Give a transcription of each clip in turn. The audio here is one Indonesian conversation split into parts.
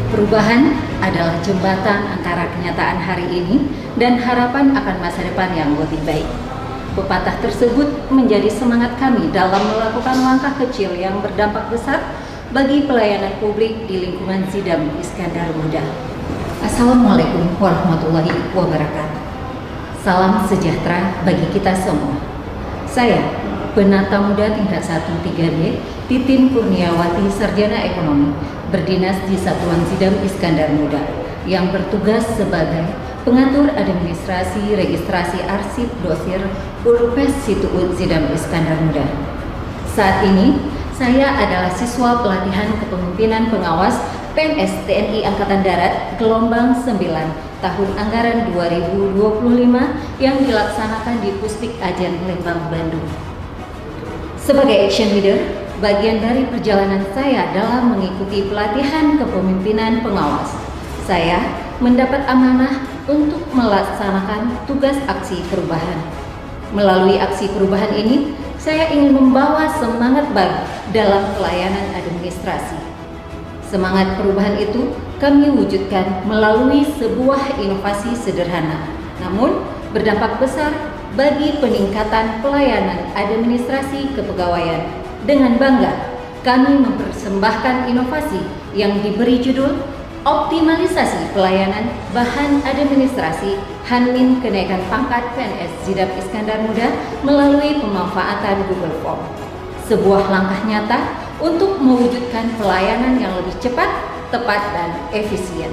Perubahan adalah jembatan antara kenyataan hari ini dan harapan akan masa depan yang lebih baik. Pepatah tersebut menjadi semangat kami dalam melakukan langkah kecil yang berdampak besar bagi pelayanan publik di lingkungan Zidam Iskandar Muda. Assalamualaikum warahmatullahi wabarakatuh. Salam sejahtera bagi kita semua. Saya, Penata Muda tingkat 1 3B, Titin Kurniawati, Sarjana Ekonomi, berdinas di Satuan Zidam Iskandar Muda, yang bertugas sebagai pengatur administrasi registrasi arsip dosir Purpes Situut Zidam Iskandar Muda. Saat ini, saya adalah siswa pelatihan kepemimpinan pengawas PNS TNI Angkatan Darat gelombang 9 tahun anggaran 2025 yang dilaksanakan di Puspik Ajen Lembang, Bandung. Sebagai action leader, bagian dari perjalanan saya dalam mengikuti pelatihan kepemimpinan pengawas, saya mendapat amanah untuk melaksanakan tugas aksi perubahan. Melalui aksi perubahan ini, saya ingin membawa semangat baru dalam pelayanan administrasi. Semangat perubahan itu kami wujudkan melalui sebuah inovasi sederhana, namun berdampak besar bagi peningkatan pelayanan administrasi kepegawaian. Dengan bangga, kami mempersembahkan inovasi yang diberi judul Optimalisasi Pelayanan Bahan Administrasi Hanmin Kenaikan Pangkat PNS Zidam Iskandar Muda melalui pemanfaatan Google Form. Sebuah langkah nyata untuk mewujudkan pelayanan yang lebih cepat, tepat, dan efisien.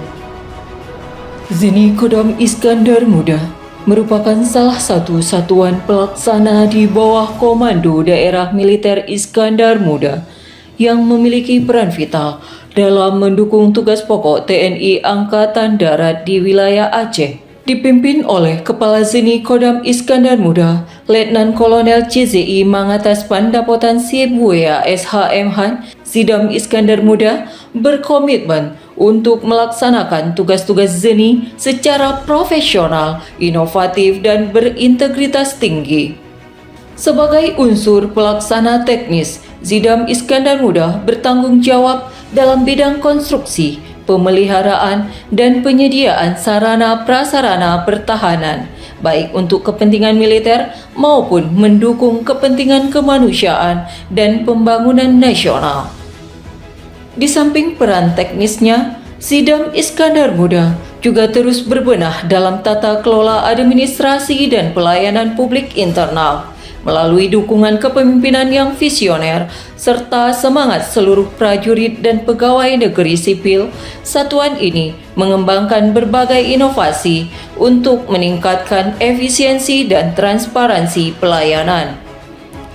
Zeni Kodam Iskandar Muda merupakan salah satu satuan pelaksana di bawah Komando Daerah Militer Iskandar Muda yang memiliki peran vital dalam mendukung tugas pokok TNI Angkatan Darat di wilayah Aceh. Dipimpin oleh Kepala Zeni Kodam Iskandar Muda, Letnan Kolonel CZI Mangatas Pandapotan Sibuya SHM Han, Zidam Iskandar Muda berkomitmen untuk melaksanakan tugas-tugas Zeni secara profesional, inovatif, dan berintegritas tinggi. Sebagai unsur pelaksana teknis, Zidam Iskandar Muda bertanggung jawab dalam bidang konstruksi, pemeliharaan, dan penyediaan sarana prasarana pertahanan, baik untuk kepentingan militer maupun mendukung kepentingan kemanusiaan dan pembangunan nasional. Di samping peran teknisnya, Zidam Iskandar Muda juga terus berbenah dalam tata kelola administrasi dan pelayanan publik internal. Melalui dukungan kepemimpinan yang visioner serta semangat seluruh prajurit dan pegawai negeri sipil, satuan ini mengembangkan berbagai inovasi untuk meningkatkan efisiensi dan transparansi pelayanan.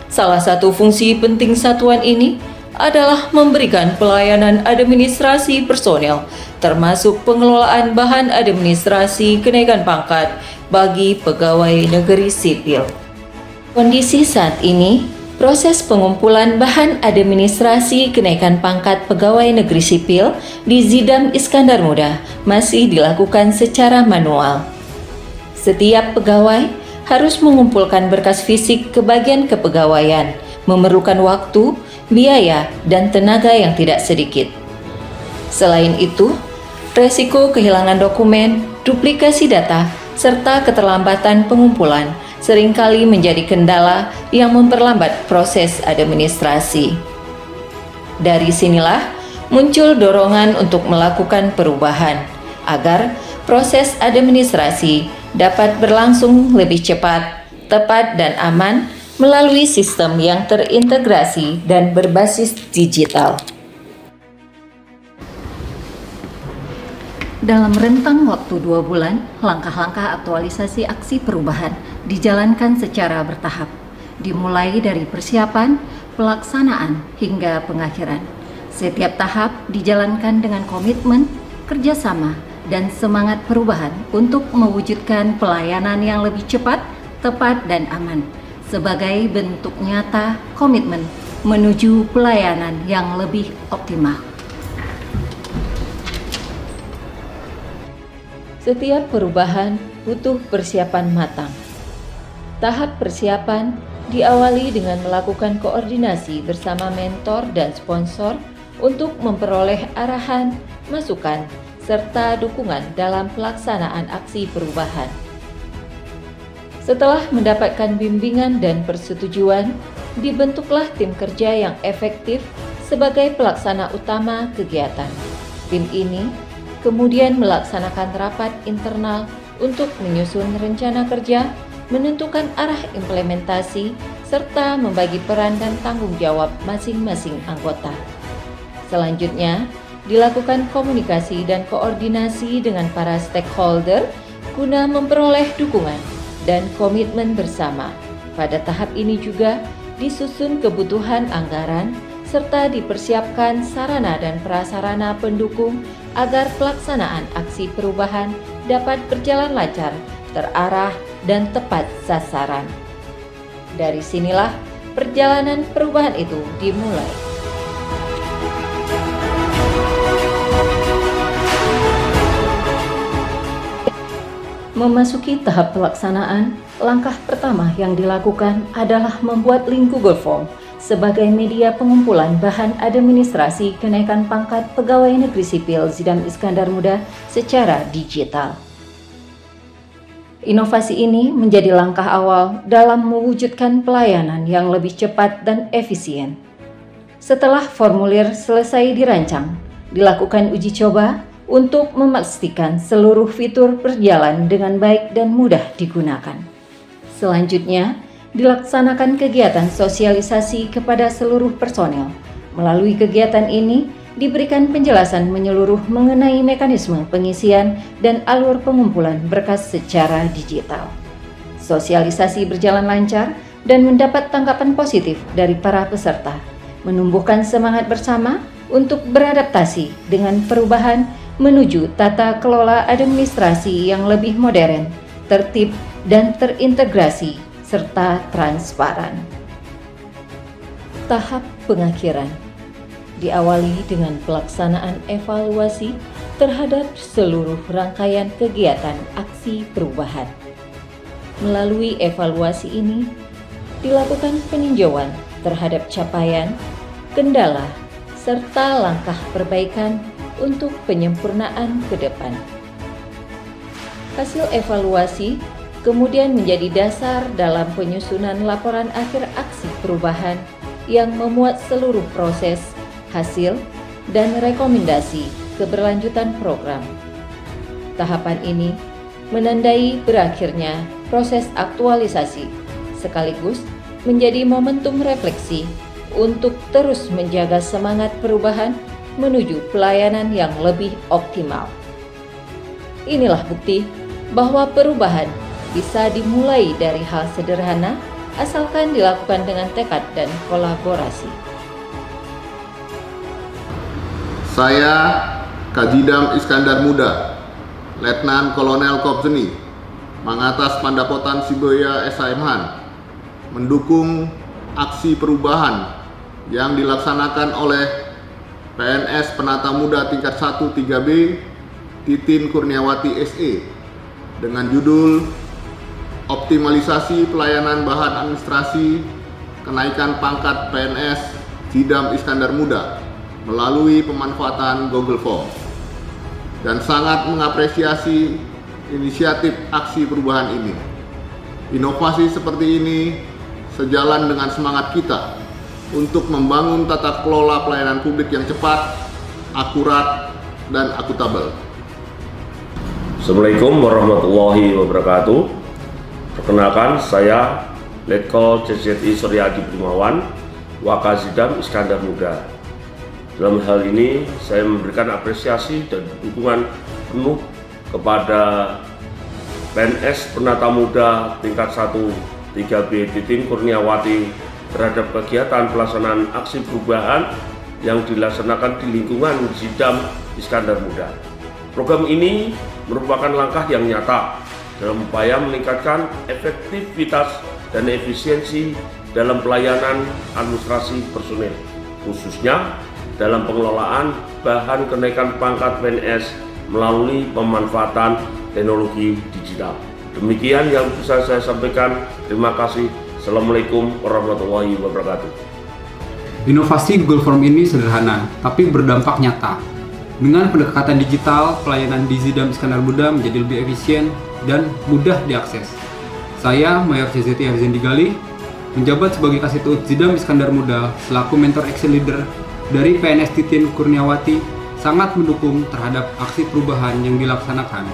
Salah satu fungsi penting satuan ini adalah memberikan pelayanan administrasi personel, termasuk pengelolaan bahan administrasi kenaikan pangkat bagi pegawai negeri sipil. Kondisi saat ini, proses pengumpulan bahan administrasi kenaikan pangkat pegawai negeri sipil di Zidam Iskandar Muda masih dilakukan secara manual. Setiap pegawai harus mengumpulkan berkas fisik ke bagian kepegawaian, memerlukan waktu, biaya, dan tenaga yang tidak sedikit. Selain itu, resiko kehilangan dokumen, duplikasi data, serta keterlambatan pengumpulan seringkali menjadi kendala yang memperlambat proses administrasi. Dari sinilah muncul dorongan untuk melakukan perubahan agar proses administrasi dapat berlangsung lebih cepat, tepat, dan aman melalui sistem yang terintegrasi dan berbasis digital. Dalam rentang waktu 2 bulan, langkah-langkah aktualisasi aksi perubahan dijalankan secara bertahap, dimulai dari persiapan, pelaksanaan, hingga pengakhiran. Setiap tahap dijalankan dengan komitmen, kerjasama, dan semangat perubahan untuk mewujudkan pelayanan yang lebih cepat, tepat, dan aman, sebagai bentuk nyata komitmen menuju pelayanan yang lebih optimal. Setiap perubahan butuh persiapan matang. Tahap persiapan diawali dengan melakukan koordinasi bersama mentor dan sponsor untuk memperoleh arahan, masukan, serta dukungan dalam pelaksanaan aksi perubahan. Setelah mendapatkan bimbingan dan persetujuan, dibentuklah tim kerja yang efektif sebagai pelaksana utama kegiatan. Tim ini kemudian melaksanakan rapat internal untuk menyusun rencana kerja, menentukan arah implementasi, serta membagi peran dan tanggung jawab masing-masing anggota. Selanjutnya, dilakukan komunikasi dan koordinasi dengan para stakeholder guna memperoleh dukungan dan komitmen bersama. Pada tahap ini juga disusun kebutuhan anggaran serta dipersiapkan sarana dan prasarana pendukung agar pelaksanaan aksi perubahan dapat berjalan lancar, terarah, dan tepat sasaran. Dari sinilah perjalanan perubahan itu dimulai. Memasuki tahap pelaksanaan, langkah pertama yang dilakukan adalah membuat link Google Form sebagai media pengumpulan bahan administrasi kenaikan pangkat Pegawai Negeri Sipil Zidam Iskandar Muda secara digital. Inovasi ini menjadi langkah awal dalam mewujudkan pelayanan yang lebih cepat dan efisien. Setelah formulir selesai dirancang, dilakukan uji coba untuk memastikan seluruh fitur berjalan dengan baik dan mudah digunakan. Selanjutnya, dilaksanakan kegiatan sosialisasi kepada seluruh personel. Melalui kegiatan ini, diberikan penjelasan menyeluruh mengenai mekanisme pengisian dan alur pengumpulan berkas secara digital. Sosialisasi berjalan lancar dan mendapat tanggapan positif dari para peserta, menumbuhkan semangat bersama untuk beradaptasi dengan perubahan menuju tata kelola administrasi yang lebih modern, tertib, dan terintegrasi, serta transparan. Tahap pengakhiran diawali dengan pelaksanaan evaluasi terhadap seluruh rangkaian kegiatan aksi perubahan. Melalui evaluasi ini, dilakukan peninjauan terhadap capaian, kendala, serta langkah perbaikan untuk penyempurnaan ke depan. Hasil evaluasi kemudian menjadi dasar dalam penyusunan laporan akhir aksi perubahan yang memuat seluruh proses, hasil, dan rekomendasi keberlanjutan program. Tahapan ini menandai berakhirnya proses aktualisasi, sekaligus menjadi momentum refleksi untuk terus menjaga semangat perubahan menuju pelayanan yang lebih optimal. Inilah bukti bahwa perubahan bisa dimulai dari hal sederhana asalkan dilakukan dengan tekad dan kolaborasi. Saya Kajidam Iskandar Muda, Letnan Kolonel Kopseni, Mangatas Pandapotan Siboya SHM Han, mendukung aksi perubahan yang dilaksanakan oleh PNS Penata Muda tingkat 1 3B Titin Kurniawati SE dengan judul Optimalisasi Pelayanan Bahan Administrasi Kenaikan Pangkat PNS Zidam Iskandar Muda melalui pemanfaatan Google Form, dan sangat mengapresiasi inisiatif aksi perubahan ini. Inovasi seperti ini sejalan dengan semangat kita untuk membangun tata kelola pelayanan publik yang cepat, akurat, dan akuntabel. Assalamualaikum warahmatullahi wabarakatuh. Perkenalkan, saya Letkol CZI Suryadi Primawan, Wakazidam Iskandar Muda. Dalam hal ini, saya memberikan apresiasi dan dukungan penuh kepada PNS Penata Muda tingkat 1 3B Titin Kurniawati terhadap kegiatan pelaksanaan aksi perubahan yang dilaksanakan di lingkungan Zidam Iskandar Muda. Program ini merupakan langkah yang nyata dalam upaya meningkatkan efektivitas dan efisiensi dalam pelayanan administrasi personil, khususnya dalam pengelolaan bahan kenaikan pangkat PNS melalui pemanfaatan teknologi digital. Demikian yang bisa saya sampaikan. Terima kasih. Assalamualaikum warahmatullahi wabarakatuh. Inovasi Google Form ini sederhana, tapi berdampak nyata. Dengan pendekatan digital, pelayanan di Zidam Iskandar Muda menjadi lebih efisien dan mudah diakses. Saya, Mayor CZT Arzendi Gali, menjabat sebagai Kasitut Zidam Iskandar Muda selaku Mentor Action Leader dari PNS Titin Kurniawati, sangat mendukung terhadap aksi perubahan yang dilaksanakan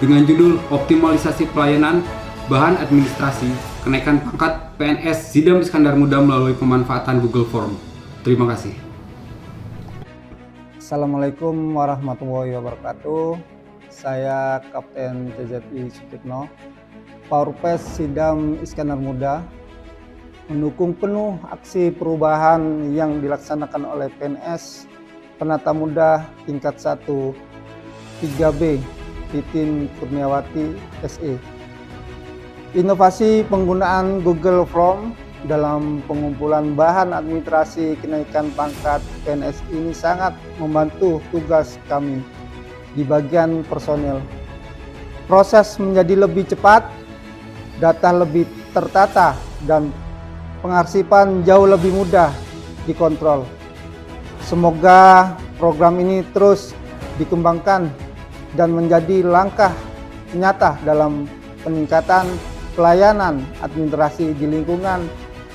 dengan judul Optimalisasi Pelayanan Bahan Administrasi Kenaikan Pangkat PNS Zidam Iskandar Muda melalui pemanfaatan Google Form. Terima kasih. Assalamualaikum warahmatullahi wabarakatuh. Saya Kapten CZI Sutikno, Paurpes Zidam Iskandar Muda, mendukung penuh aksi perubahan yang dilaksanakan oleh PNS Penata Muda tingkat 1 3B Titin Kurniawati SE. Inovasi penggunaan Google Form dalam pengumpulan bahan administrasi kenaikan pangkat PNS ini sangat membantu tugas kami di bagian personel. Proses menjadi lebih cepat, data lebih tertata, dan pengarsipan jauh lebih mudah dikontrol. Semoga program ini terus dikembangkan dan menjadi langkah nyata dalam peningkatan pelayanan administrasi di lingkungan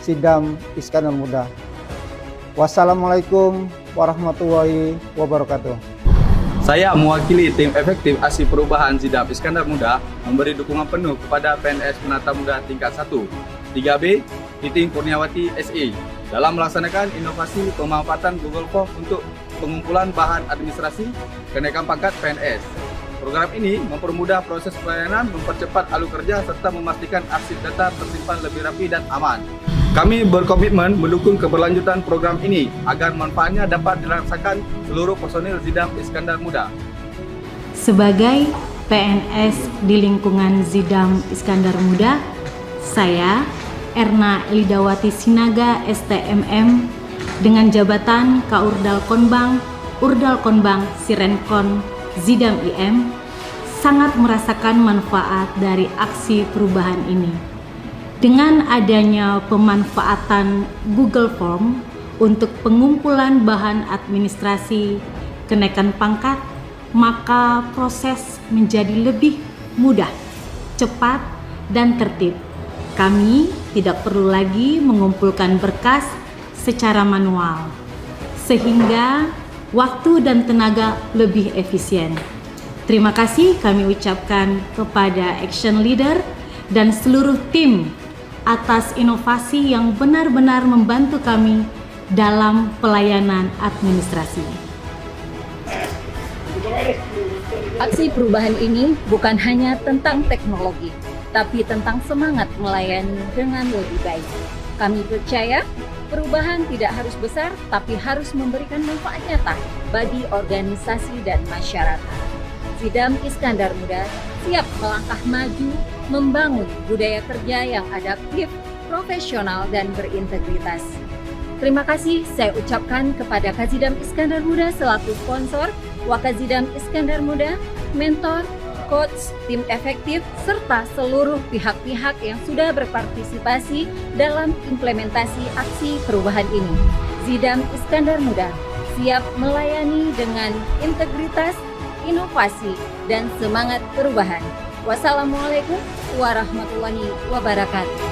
Zidam Iskandar Muda. Wassalamualaikum warahmatullahi wabarakatuh. Saya mewakili tim efektif aksi perubahan Zidam Iskandar Muda memberi dukungan penuh kepada PNS Penata Muda tingkat 1 3B Titin Kurniawati SE dalam melaksanakan inovasi pemanfaatan Google Form untuk pengumpulan bahan administrasi kenaikan pangkat PNS. Program ini mempermudah proses pelayanan, mempercepat alur kerja, serta memastikan arsip data tersimpan lebih rapi dan aman. Kami berkomitmen mendukung keberlanjutan program ini agar manfaatnya dapat dirasakan seluruh personil Zidam Iskandar Muda. Sebagai PNS di lingkungan Zidam Iskandar Muda, saya, Erna Elidawati Sinaga STMM, dengan jabatan Kaurdal Konbang, Urdal Konbang Sirenkon Zidam IM, sangat merasakan manfaat dari aksi perubahan ini. Dengan adanya pemanfaatan Google Form untuk pengumpulan bahan administrasi kenaikan pangkat, maka proses menjadi lebih mudah, cepat, dan tertib. Kami tidak perlu lagi mengumpulkan berkas secara manual, sehingga waktu dan tenaga lebih efisien. Terima kasih kami ucapkan kepada Action Leader dan seluruh tim atas inovasi yang benar-benar membantu kami dalam pelayanan administrasi. Aksi perubahan ini bukan hanya tentang teknologi, tapi tentang semangat melayani dengan lebih baik. Kami percaya perubahan tidak harus besar, tapi harus memberikan manfaat nyata bagi organisasi dan masyarakat. Zidam Iskandar Muda siap melangkah maju, membangun budaya kerja yang adaptif, profesional, dan berintegritas. Terima kasih saya ucapkan kepada Kazidam Iskandar Muda selaku sponsor, Wakazidam Iskandar Muda, mentor, coach, tim efektif, serta seluruh pihak-pihak yang sudah berpartisipasi dalam implementasi aksi perubahan ini. Zidam Iskandar Muda siap melayani dengan integritas, inovasi, dan semangat perubahan. Wassalamualaikum warahmatullahi wabarakatuh.